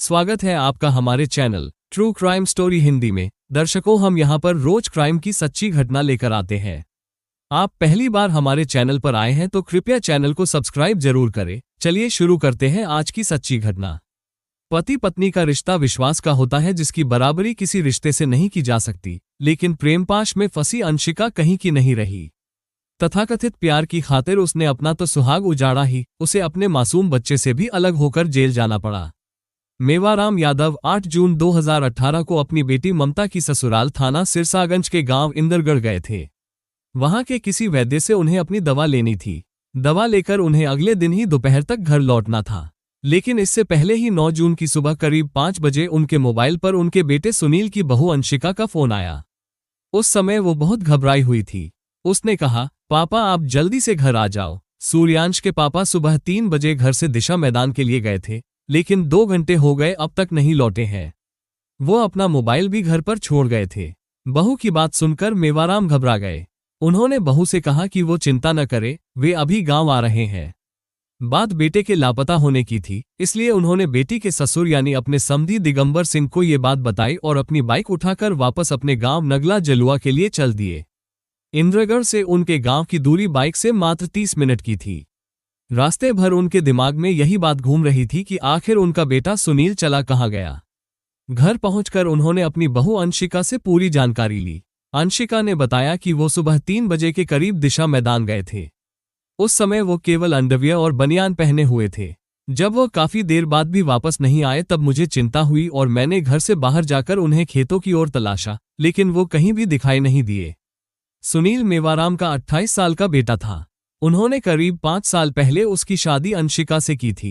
स्वागत है आपका हमारे channel true crime story Hindi में। दर्शकों, हम यहाँ पर रोज क्राइम की सच्ची घटना लेकर आते हैं। आप पहली बार हमारे चैनल पर आए हैं तो कृपया चैनल को सब्सक्राइब जरूर करें। चलिए शुरू करते हैं आज की सच्ची घटना। पति पत्नी का रिश्ता विश्वास का होता है जिसकी बराबरी किसी रिश्ते से नहीं की जा सकती, लेकिन प्रेमपाश में फंसी अंशिका कहीं की नहीं रही। तथाकथित प्यार की खातिर उसने अपना तो सुहाग उजाड़ा ही, उसे अपने मासूम बच्चे से भी अलग होकर जेल जाना पड़ा। मेवाराम यादव 8 जून 2018 को अपनी बेटी ममता की ससुराल थाना सिरसागंज के गांव इंदरगढ़ गए थे। वहां के किसी वैद्य से उन्हें अपनी दवा लेनी थी। दवा लेकर उन्हें अगले दिन ही दोपहर तक घर लौटना था, लेकिन इससे पहले ही 9 जून की सुबह करीब 5 बजे उनके मोबाइल पर उनके बेटे सुनील की बहू अंशिका का फोन आया। उस समय वो बहुत घबराई हुई थी। उसने कहा, पापा आप जल्दी से घर आ जाओ। सूर्यांश के पापा सुबह 3 बजे घर से दिशा मैदान के लिए गए थे, लेकिन 2 घंटे हो गए अब तक नहीं लौटे हैं। वो अपना मोबाइल भी घर पर छोड़ गए थे। बहू की बात सुनकर मेवाराम घबरा गए। उन्होंने बहू से कहा कि वो चिंता न करे, वे अभी गांव आ रहे हैं। बात बेटे के लापता होने की थी, इसलिए उन्होंने बेटी के ससुर यानी अपने समधी दिगंबर सिंह को ये बात बताई और अपनी बाइक उठाकर वापस अपने गांव नगला जलुआ के लिए चल दिए। इंद्रगढ़ से उनके गांव की दूरी बाइक से मात्र 30 मिनट की थी। रास्ते भर उनके दिमाग में यही बात घूम रही थी कि आखिर उनका बेटा सुनील चला कहाँ गया। घर पहुंचकर उन्होंने अपनी बहू अंशिका से पूरी जानकारी ली। अंशिका ने बताया कि वो सुबह 3 बजे के करीब दिशा मैदान गए थे। उस समय वो केवल अंडरवियर और बनियान पहने हुए थे। जब वो काफी देर बाद भी वापस नहीं आए तब मुझे चिंता हुई और मैंने घर से बाहर जाकर उन्हें खेतों की ओर तलाशा, लेकिन वो कहीं भी दिखाई नहीं दिए। सुनील मेवाराम का 28 साल का बेटा था। उन्होंने करीब 5 साल पहले उसकी शादी अंशिका से की थी।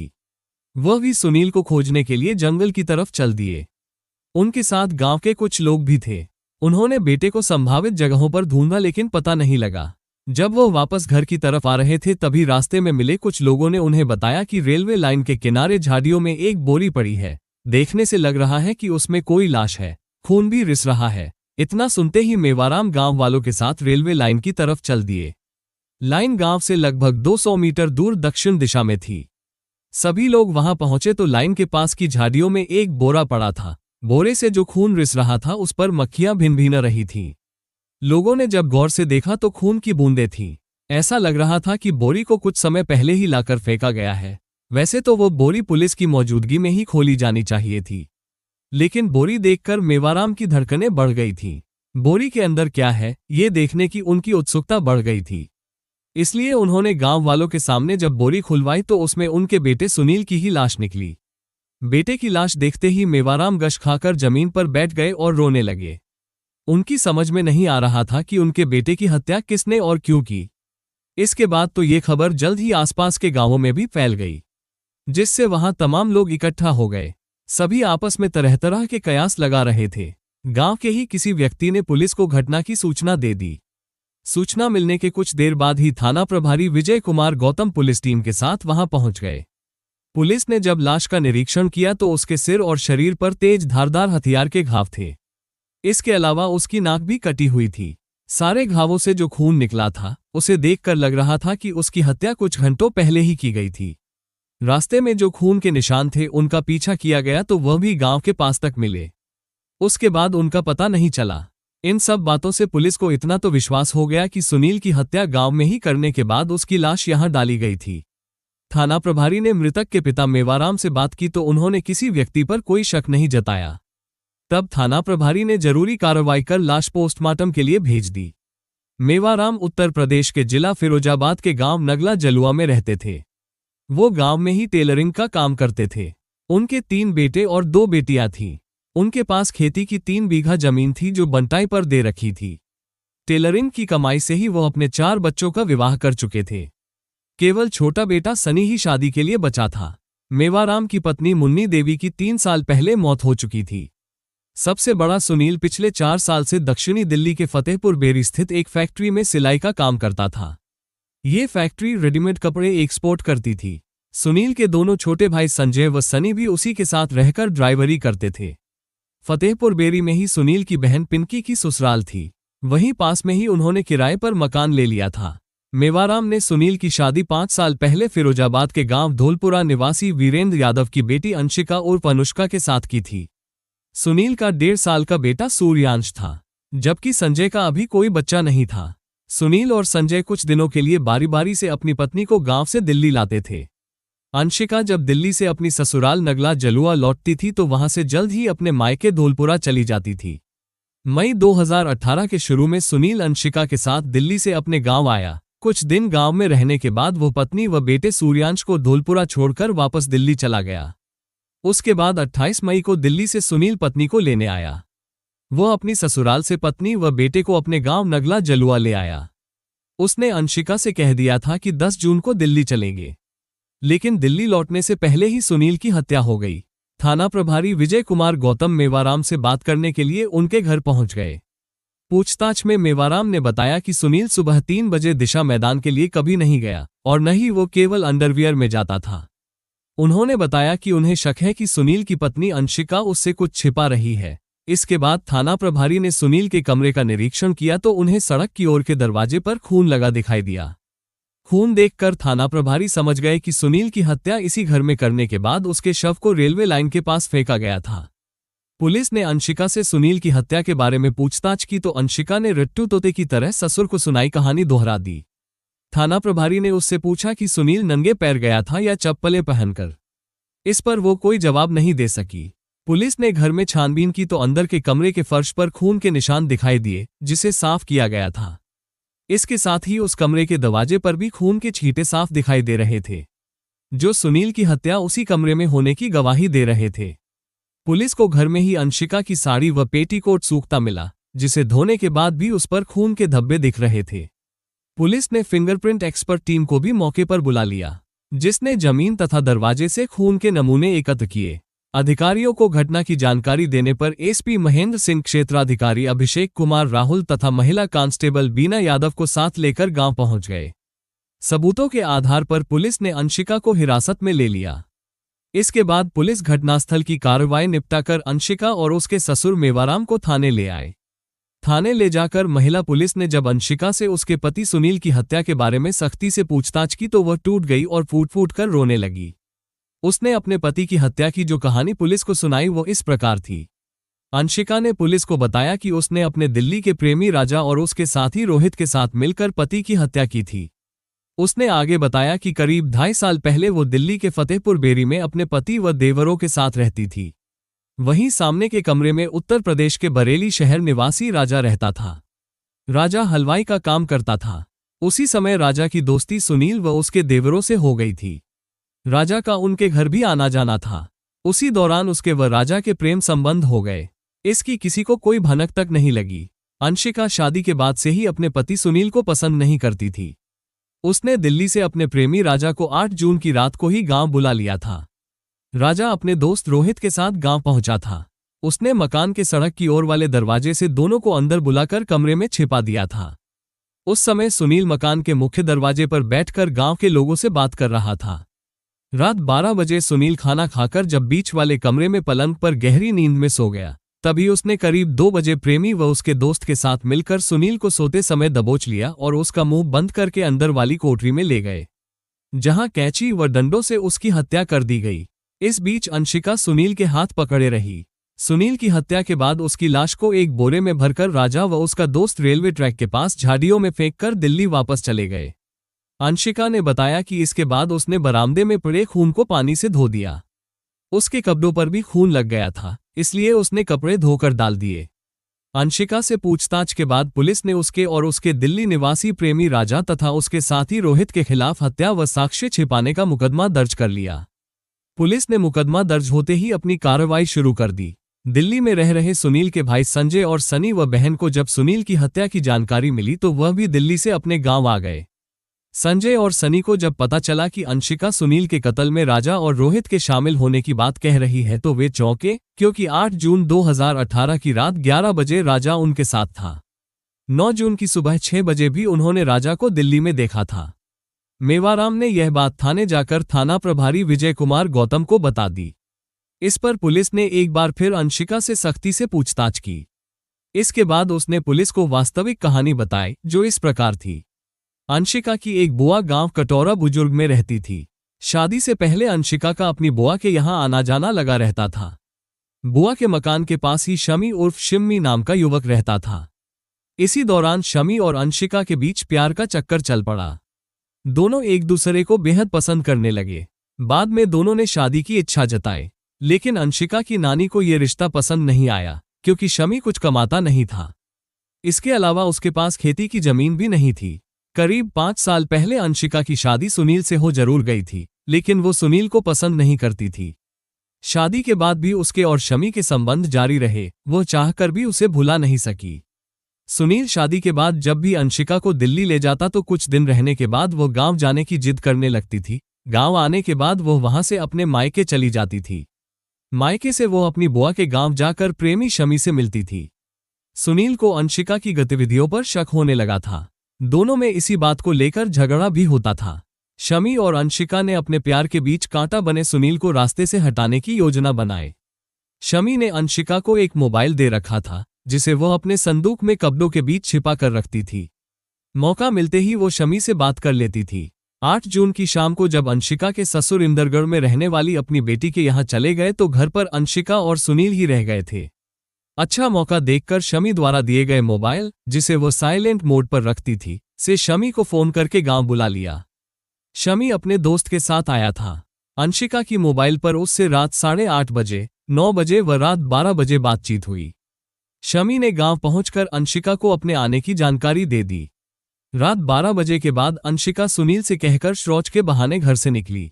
वह भी सुनील को खोजने के लिए जंगल की तरफ चल दिए। उनके साथ गांव के कुछ लोग भी थे। उन्होंने बेटे को संभावित जगहों पर ढूंढा, लेकिन पता नहीं लगा। जब वो वापस घर की तरफ आ रहे थे तभी रास्ते में मिले कुछ लोगों ने उन्हें बताया कि रेलवे लाइन के किनारे झाड़ियों में एक बोरी पड़ी है। देखने से लग रहा है कि उसमें कोई लाश है, खून भी रिस रहा है। इतना सुनते ही मेवाराम गांव वालों के साथ रेलवे लाइन की तरफ चल दिए। लाइन गांव से लगभग 200 मीटर दूर दक्षिण दिशा में थी। सभी लोग वहां पहुंचे तो लाइन के पास की झाड़ियों में एक बोरा पड़ा था। बोरे से जो खून रिस रहा था उस पर मक्खियां भिन भिन रही थीं। लोगों ने जब गौर से देखा तो खून की बूंदें थीं। ऐसा लग रहा था कि बोरी को कुछ समय पहले ही लाकर फेंका गया है। वैसे तो वो बोरी पुलिस की मौजूदगी में ही खोली जानी चाहिए थी, लेकिन बोरी देखकर मेवाराम की धड़कनें बढ़ गई थीं। बोरी के अंदर क्या है, ये देखने की उनकी उत्सुकता बढ़ गई थी। इसलिए उन्होंने गांव वालों के सामने जब बोरी खुलवाई तो उसमें उनके बेटे सुनील की ही लाश निकली। बेटे की लाश देखते ही मेवाराम गश खाकर जमीन पर बैठ गए और रोने लगे। उनकी समझ में नहीं आ रहा था कि उनके बेटे की हत्या किसने और क्यों की। इसके बाद तो ये खबर जल्द ही आसपास के गांवों में भी फैल गई, जिससे वहां तमाम लोग इकट्ठा हो गए। सभी आपस में तरह तरह के कयास लगा रहे थे। गांव के ही किसी व्यक्ति ने पुलिस को घटना की सूचना दे दी। सूचना मिलने के कुछ देर बाद ही थाना प्रभारी विजय कुमार गौतम पुलिस टीम के साथ वहां पहुंच गए। पुलिस ने जब लाश का निरीक्षण किया तो उसके सिर और शरीर पर तेज धारदार हथियार के घाव थे। इसके अलावा उसकी नाक भी कटी हुई थी। सारे घावों से जो खून निकला था उसे देखकर लग रहा था कि उसकी हत्या कुछ घंटों पहले ही की गई थी। रास्ते में जो खून के निशान थे उनका पीछा किया गया तो वह भी गांव के पास तक मिले। उसके बाद उनका पता नहीं चला। इन सब बातों से पुलिस को इतना तो विश्वास हो गया कि सुनील की हत्या गांव में ही करने के बाद उसकी लाश यहां डाली गई थी। थाना प्रभारी ने मृतक के पिता मेवाराम से बात की तो उन्होंने किसी व्यक्ति पर कोई शक नहीं जताया। तब थाना प्रभारी ने जरूरी कार्रवाई कर लाश पोस्टमार्टम के लिए भेज दी। मेवाराम उत्तर प्रदेश के जिला फिरोजाबाद के गांव नगला जलुआ में रहते थे। वो गांव में ही टेलरिंग का काम करते थे। उनके 3 बेटे और 2 बेटियां थीं। उनके पास खेती की 3 बीघा जमीन थी जो बंटाई पर दे रखी थी। टेलरिंग की कमाई से ही वो अपने 4 बच्चों का विवाह कर चुके थे। केवल छोटा बेटा सनी ही शादी के लिए बचा था। मेवाराम की पत्नी मुन्नी देवी की 3 साल पहले मौत हो चुकी थी। सबसे बड़ा सुनील पिछले 4 साल से दक्षिणी दिल्ली के फतेहपुर बेरी स्थित एक फैक्ट्री में सिलाई का काम करता था। ये फैक्ट्री रेडीमेड कपड़े एक्सपोर्ट करती थी। सुनील के दोनों छोटे भाई संजय व सनी भी उसी के साथ रहकर ड्राइवरी करते थे। फतेहपुर बेरी में ही सुनील की बहन पिंकी की ससुराल थी। वहीं पास में ही उन्होंने किराए पर मकान ले लिया था। मेवाराम ने सुनील की शादी 5 साल पहले फिरोजाबाद के गांव धौलपुरा निवासी वीरेंद्र यादव की बेटी अंशिका उर्फ अनुष्का के साथ की थी। सुनील का 1.5 साल का बेटा सूर्यांश था, जबकि संजय का अभी कोई बच्चा नहीं था। सुनील और संजय कुछ दिनों के लिए बारी बारी से अपनी पत्नी को गांव से दिल्ली लाते थे। अंशिका जब दिल्ली से अपनी ससुराल नगला जलुआ लौटती थी तो वहां से जल्द ही अपने मायके धौलपुरा चली जाती थी। मई 2018 के शुरू में सुनील अंशिका के साथ दिल्ली से अपने गांव आया। कुछ दिन गांव में रहने के बाद वो पत्नी व बेटे सूर्यांश को धौलपुरा छोड़कर वापस दिल्ली चला गया। उसके बाद 28 मई को दिल्ली से सुनील पत्नी को लेने आया। वो अपनी ससुराल से पत्नी व बेटे को अपने गांव नगला जलुआ ले आया। उसने अंशिका से कह दिया था कि 10 जून को दिल्ली चलेंगे, लेकिन दिल्ली लौटने से पहले ही सुनील की हत्या हो गई। थाना प्रभारी विजय कुमार गौतम मेवाराम से बात करने के लिए उनके घर पहुंच गए। पूछताछ में मेवाराम ने बताया कि सुनील सुबह 3 बजे दिशा मैदान के लिए कभी नहीं गया और न ही वो केवल अंडरवियर में जाता था। उन्होंने बताया कि उन्हें शक है कि सुनील की पत्नी अंशिका उससे कुछ छिपा रही है। इसके बाद थाना प्रभारी ने सुनील के कमरे का निरीक्षण किया तो उन्हें सड़क की ओर के दरवाजे पर खून लगा दिखाई दिया। खून देखकर थाना प्रभारी समझ गए कि सुनील की हत्या इसी घर में करने के बाद उसके शव को रेलवे लाइन के पास फेंका गया था। पुलिस ने अंशिका से सुनील की हत्या के बारे में पूछताछ की तो अंशिका ने रट्टू तोते की तरह ससुर को सुनाई कहानी दोहरा दी। थाना प्रभारी ने उससे पूछा कि सुनील नंगे पैर गया था या चप्पलें पहनकर। इस पर वो कोई जवाब नहीं दे सकी। पुलिस ने घर में छानबीन की तो अंदर के कमरे के फर्श पर खून के निशान दिखाई दिए, जिसे साफ किया गया था। इसके साथ ही उस कमरे के दरवाजे पर भी खून के छींटे साफ दिखाई दे रहे थे, जो सुनील की हत्या उसी कमरे में होने की गवाही दे रहे थे। पुलिस को घर में ही अंशिका की साड़ी व पेटीकोट सूखता मिला, जिसे धोने के बाद भी उस पर खून के धब्बे दिख रहे थे। पुलिस ने फिंगरप्रिंट एक्सपर्ट टीम को भी मौके पर बुला लिया, जिसने जमीन तथा दरवाजे से खून के नमूने एकत्र किए। अधिकारियों को घटना की जानकारी देने पर एसपी महेंद्र सिंह, क्षेत्राधिकारी अभिषेक कुमार राहुल तथा महिला कांस्टेबल बीना यादव को साथ लेकर गांव पहुंच गए। सबूतों के आधार पर पुलिस ने अंशिका को हिरासत में ले लिया। इसके बाद पुलिस घटनास्थल की कार्रवाई निपटाकर अंशिका और उसके ससुर मेवाराम को थाने ले आए। थाने ले जाकर महिला पुलिस ने जब अंशिका से उसके पति सुनील की हत्या के बारे में सख्ती से पूछताछ की तो वह टूट गई और फूट फूट कर रोने लगी। उसने अपने पति की हत्या की जो कहानी पुलिस को सुनाई वो इस प्रकार थी। अंशिका ने पुलिस को बताया कि उसने अपने दिल्ली के प्रेमी राजा और उसके साथी रोहित के साथ मिलकर पति की हत्या की थी। उसने आगे बताया कि करीब 2.5 साल पहले वो दिल्ली के फतेहपुर बेरी में अपने पति व देवरों के साथ रहती थी। वहीं सामने के कमरे में उत्तर प्रदेश के बरेली शहर निवासी राजा रहता था। राजा हलवाई का काम करता था। उसी समय राजा की दोस्ती सुनील व उसके देवरों से हो गई थी। राजा का उनके घर भी आना जाना था। उसी दौरान उसके व राजा के प्रेम संबंध हो गए। इसकी किसी को कोई भनक तक नहीं लगी। अंशिका शादी के बाद से ही अपने पति सुनील को पसंद नहीं करती थी। उसने दिल्ली से अपने प्रेमी राजा को 8 जून की रात को ही गांव बुला लिया था। राजा अपने दोस्त रोहित के साथ गांव पहुंचा था। उसने मकान के सड़क की ओर वाले दरवाजे से दोनों को अंदर बुलाकर कमरे में छिपा दिया था। उस समय सुनील मकान के मुख्य दरवाजे पर बैठकर गांव के लोगों से बात कर रहा था। रात 12 बजे सुनील खाना खाकर जब बीच वाले कमरे में पलंग पर गहरी नींद में सो गया, तभी उसने करीब 2 बजे प्रेमी व उसके दोस्त के साथ मिलकर सुनील को सोते समय दबोच लिया और उसका मुंह बंद करके अंदर वाली कोठरी में ले गए, जहां कैंची व डंडों से उसकी हत्या कर दी गई। इस बीच अंशिका सुनील के हाथ पकड़े रही। सुनील की हत्या के बाद उसकी लाश को एक बोरे में भरकर राजा व उसका दोस्त रेलवे ट्रैक के पास झाड़ियों में फेंककर दिल्ली वापस चले गए। अंशिका ने बताया कि इसके बाद उसने बरामदे में पड़े खून को पानी से धो दिया। उसके कपड़ों पर भी खून लग गया था, इसलिए उसने कपड़े धोकर डाल दिए। अंशिका से पूछताछ के बाद पुलिस ने उसके और उसके दिल्ली निवासी प्रेमी राजा तथा उसके साथी रोहित के खिलाफ हत्या व साक्ष्य छिपाने का मुकदमा दर्ज कर लिया। पुलिस ने मुकदमा दर्ज होते ही अपनी कार्रवाई शुरू कर दी। दिल्ली में रह रहे सुनील के भाई संजय और सनी व बहन को जब सुनील की हत्या की जानकारी मिली तो वह भी दिल्ली से अपने गांव आ गए। संजय और सनी को जब पता चला कि अंशिका सुनील के कत्ल में राजा और रोहित के शामिल होने की बात कह रही है तो वे चौंके, क्योंकि 8 जून 2018 की रात 11 बजे राजा उनके साथ था। 9 जून की सुबह 6 बजे भी उन्होंने राजा को दिल्ली में देखा था। मेवाराम ने यह बात थाने जाकर थाना प्रभारी विजय कुमार गौतम को बता दी। इस पर पुलिस ने एक बार फिर अंशिका से सख्ती से पूछताछ की। इसके बाद उसने पुलिस को वास्तविक कहानी बताई, जो इस प्रकार थी। अंशिका की एक बुआ गांव कटौरा बुजुर्ग में रहती थी। शादी से पहले अंशिका का अपनी बुआ के यहां आना जाना लगा रहता था। बुआ के मकान के पास ही शमी उर्फ शिम्मी नाम का युवक रहता था। इसी दौरान शमी और अंशिका के बीच प्यार का चक्कर चल पड़ा। दोनों एक दूसरे को बेहद पसंद करने लगे। बाद में दोनों ने शादी की इच्छा जताई, लेकिन अंशिका की नानी को यह रिश्ता पसंद नहीं आया क्योंकि शमी कुछ कमाता नहीं था। इसके अलावा उसके पास खेती की जमीन भी नहीं थी। करीब 5 साल पहले अंशिका की शादी सुनील से हो जरूर गई थी, लेकिन वो सुनील को पसंद नहीं करती थी। शादी के बाद भी उसके और शमी के संबंध जारी रहे, वो चाहकर भी उसे भुला नहीं सकी। सुनील शादी के बाद जब भी अंशिका को दिल्ली ले जाता तो कुछ दिन रहने के बाद वो गांव जाने की जिद करने लगती थी। गांव आने के बाद वो वहां से अपने मायके चली जाती थी। मायके से वो अपनी बुआ के गांव जाकर प्रेमी शमी से मिलती थी। सुनील को अंशिका की गतिविधियों पर शक होने लगा था। दोनों में इसी बात को लेकर झगड़ा भी होता था। शमी और अंशिका ने अपने प्यार के बीच कांटा बने सुनील को रास्ते से हटाने की योजना बनाई। शमी ने अंशिका को एक मोबाइल दे रखा था, जिसे वह अपने संदूक में कपड़ों के बीच छिपा कर रखती थी। मौका मिलते ही वो शमी से बात कर लेती थी। 8 जून की शाम को जब अंशिका के ससुर इंदरगढ़ में रहने वाली अपनी बेटी के यहां चले गए तो घर पर अंशिका और सुनील ही रह गए थे। अच्छा मौका देखकर शमी द्वारा दिए गए मोबाइल, जिसे वो साइलेंट मोड पर रखती थी, से शमी को फोन करके गांव बुला लिया। शमी अपने दोस्त के साथ आया था। अंशिका की मोबाइल पर उससे रात 8:30 बजे, 9 बजे व रात 12 बजे बातचीत हुई। शमी ने गांव पहुंचकर अंशिका को अपने आने की जानकारी दे दी। रात 12 बजे के बाद अंशिका सुनील से कहकर शौच के बहाने घर से निकली।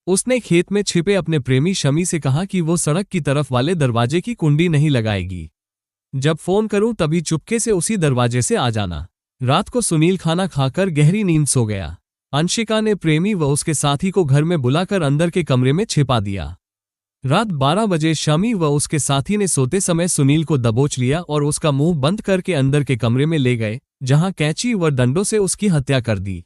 उसने खेत में छिपे अपने प्रेमी शमी से कहा कि वो सड़क की तरफ वाले दरवाजे की कुंडी नहीं लगाएगी। जब फोन करूं तभी चुपके से उसी दरवाजे से आ जाना। रात को सुनील खाना खाकर गहरी नींद सो गया। अंशिका ने प्रेमी व उसके साथी को घर में बुलाकर अंदर के कमरे में छिपा दिया। रात 12 बजे शमी व उसके साथी ने सोते समय सुनील को दबोच लिया और उसका मुंह बंद करके अंदर के कमरे में ले गए, जहां कैंची व डंडों से उसकी हत्या कर दी।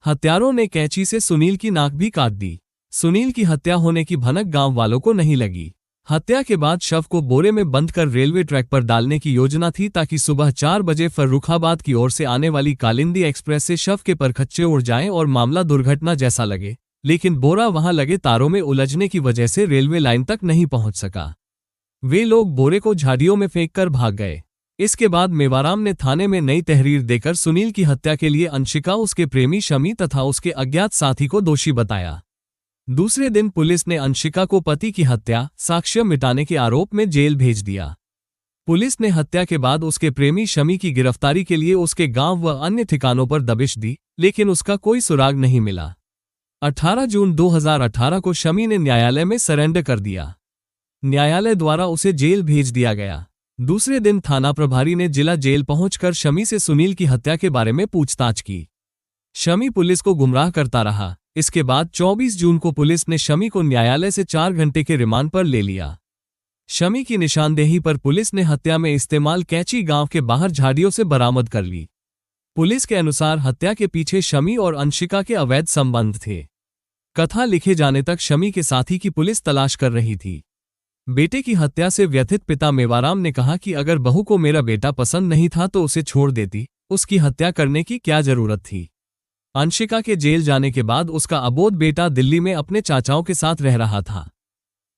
हत्यारों ने कैंची से सुनील की नाक भी काट दी। सुनील की हत्या होने की भनक गांव वालों को नहीं लगी। हत्या के बाद शव को बोरे में बंद कर रेलवे ट्रैक पर डालने की योजना थी ताकि सुबह 4 बजे फर्रुखाबाद की ओर से आने वाली कालिंदी एक्सप्रेस से शव के परखच्चे उड़ जाएं और मामला दुर्घटना जैसा लगे, लेकिन बोरा वहां लगे तारों में उलझने की वजह से रेलवे लाइन तक नहीं पहुंच सका। वे लोग बोरे को झाड़ियों में फेंककर भाग गए। इसके बाद मेवाराम ने थाने में नई तहरीर देकर सुनील की हत्या के लिए अंशिका, उसके प्रेमी शमी तथा उसके अज्ञात साथी को दोषी बताया। दूसरे दिन पुलिस ने अंशिका को पति की हत्या, साक्ष्य मिटाने के आरोप में जेल भेज दिया। पुलिस ने हत्या के बाद उसके प्रेमी शमी की गिरफ्तारी के लिए उसके गांव व अन्य ठिकानों पर दबिश दी, लेकिन उसका कोई सुराग नहीं मिला। 18 जून 2018 को शमी ने न्यायालय में सरेंडर कर दिया। न्यायालय द्वारा उसे जेल भेज दिया गया। दूसरे दिन थाना प्रभारी ने जिला जेल पहुंचकर शमी से सुनील की हत्या के बारे में पूछताछ की। शमी पुलिस को गुमराह करता रहा। इसके बाद 24 जून को पुलिस ने शमी को न्यायालय से 4 घंटे के रिमांड पर ले लिया। शमी की निशानदेही पर पुलिस ने हत्या में इस्तेमाल कैंची गांव के बाहर झाड़ियों से बरामद कर ली। पुलिस के अनुसार हत्या के पीछे शमी और अंशिका के अवैध संबंध थे। कथा लिखे जाने तक शमी के साथी की पुलिस तलाश कर रही थी। बेटे की हत्या से व्यथित पिता मेवाराम ने कहा कि अगर बहू को मेरा बेटा पसंद नहीं था तो उसे छोड़ देती, उसकी हत्या करने की क्या जरूरत थी। अंशिका के जेल जाने के बाद उसका अबोध बेटा दिल्ली में अपने चाचाओं के साथ रह रहा था।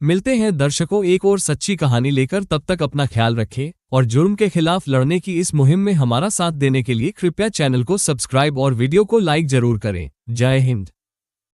मिलते हैं दर्शकों एक और सच्ची कहानी लेकर, तब तक अपना ख्याल रखें और जुर्म के खिलाफ लड़ने की इस मुहिम में हमारा साथ देने के लिए कृपया चैनल को सब्सक्राइब और वीडियो को लाइक जरूर करें। जय हिंद।